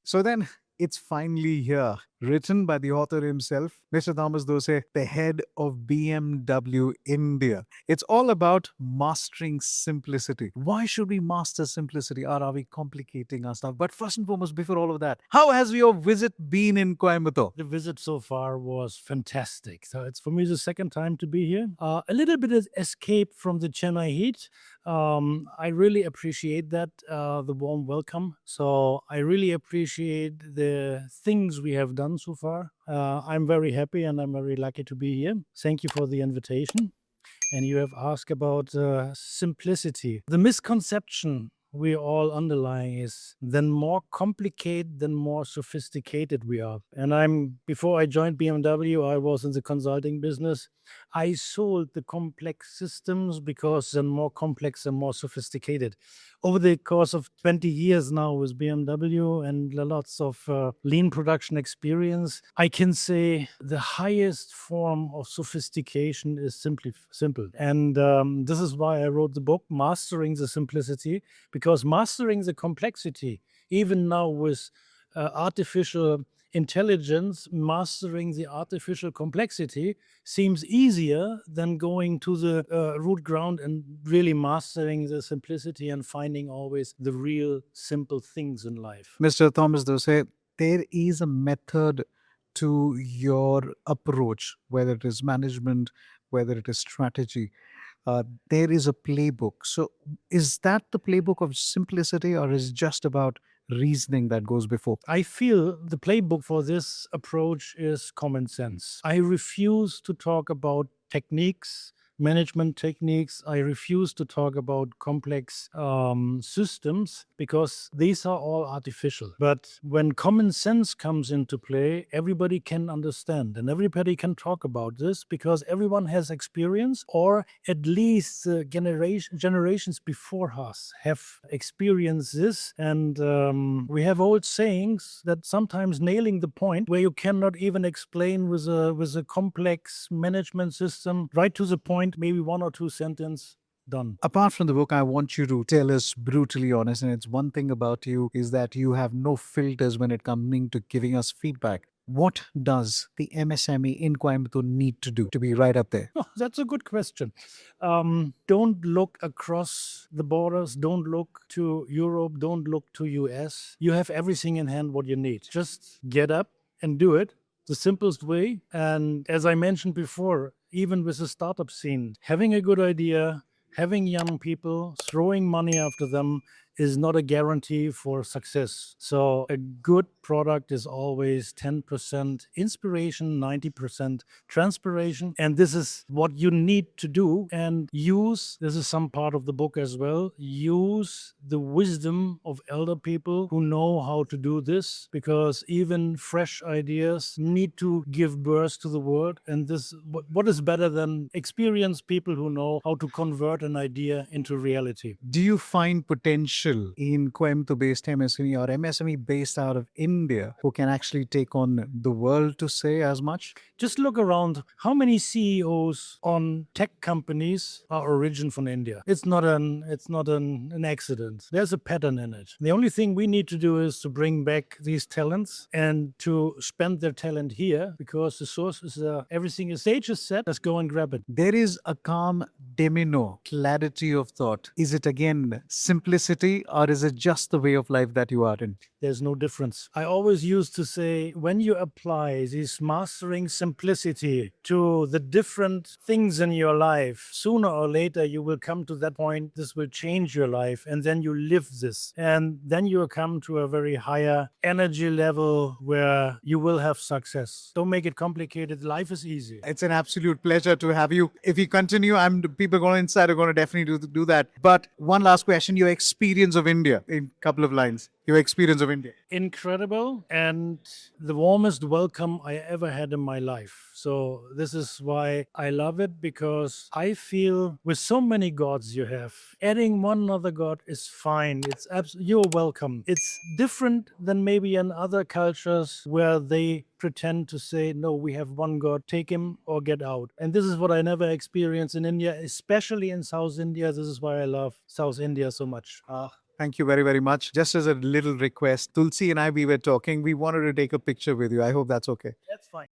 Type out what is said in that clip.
So then it's finally here, written by the author himself, Mr. Thomas Dose, the head of BMW India. It's all about mastering simplicity. Why should we master simplicity? Or are we complicating our stuff? But first and foremost, before all of that, how has your visit been in Coimbatore? The visit so far was fantastic. So it's for me the second time to be here. A little bit of escape from the Chennai heat. I really appreciate that, the warm welcome. So I really appreciate the things we have done so far. I'm very happy and I'm very lucky to be here. Thank you for the invitation. And you have asked about simplicity. The misconception we all underlying is then more complicated, then more sophisticated we are. And before I joined BMW, I was in the consulting business. I sold the complex systems because they're more complex and more sophisticated. Over the course of 20 years now with BMW and lots of lean production experience, I can say the highest form of sophistication is simply simple. And this is why I wrote the book, Mastering the Simplicity, because mastering the complexity, even now with artificial intelligence, mastering the artificial complexity seems easier than going to the root ground and really mastering the simplicity and finding always the real simple things in life. Mr. Thomas Dose, there is a method to your approach, whether it is management, whether it is strategy. There is a playbook. So, is that the playbook of simplicity, or is it just about reasoning that goes before? I feel the playbook for this approach is common sense. I refuse to talk about techniques, management techniques. I refuse to talk about complex systems because these are all artificial. But when common sense comes into play, everybody can understand and everybody can talk about this because everyone has experience, or at least generations before us have experienced this. And we have old sayings that sometimes nailing the point where you cannot even explain with a complex management system right to the point, maybe one or two sentence, done. Apart from the book, I want you to tell us brutally honest. And it's one thing about you is that you have no filters when it coming to giving us feedback. What does the MSME in Coimbatore need to do to be right up there? Oh, that's a good question. Don't look across the borders. Don't look to Europe. Don't look to US. You have everything in hand what you need. Just get up and do it the simplest way. And as I mentioned before, even with the startup scene, having a good idea, having young people, throwing money after them is not a guarantee for success. So a good product is always 10% inspiration, 90% transpiration. And this is what you need to do and use. This is some part of the book as well. Use the wisdom of elder people who know how to do this, because even fresh ideas need to give birth to the world. And this, what is better than experienced people who know how to convert an idea into reality? Do you find potential in Coimbatore based MSME or MSME based out of India who can actually take on the world, to say as much? Just look around. How many CEOs on tech companies are origin from India? It's not an accident. There's a pattern in it. The only thing we need to do is to bring back these talents and to spend their talent here, because the source is everything is stage is set. Let's go and grab it. There is a calm demeanor, clarity of thought. Is it again simplicity, or is it just the way of life that you are in? There's no difference. I always used to say, when you apply this mastering simplicity to the different things in your life, sooner or later you will come to that point. This will change your life, and then you live this. And then you come to a very higher energy level where you will have success. Don't make it complicated. Life is easy. It's an absolute pleasure to have you. If you continue, people going inside are going to definitely do that. But one last question: your experience of India in a couple of lines. Your experience of India. Incredible, and the warmest welcome I ever had in my life. So this is why I love it, because I feel with so many gods you have, adding one other god is fine. It's you're welcome. It's different than maybe in other cultures where they pretend to say, no, we have one god, take him or get out. And this is what I never experienced in India, especially in South India. This is why I love South India so much. Thank you very, very much. Just as a little request, Tulsi and I, we were talking. We wanted to take a picture with you. I hope that's okay. That's fine.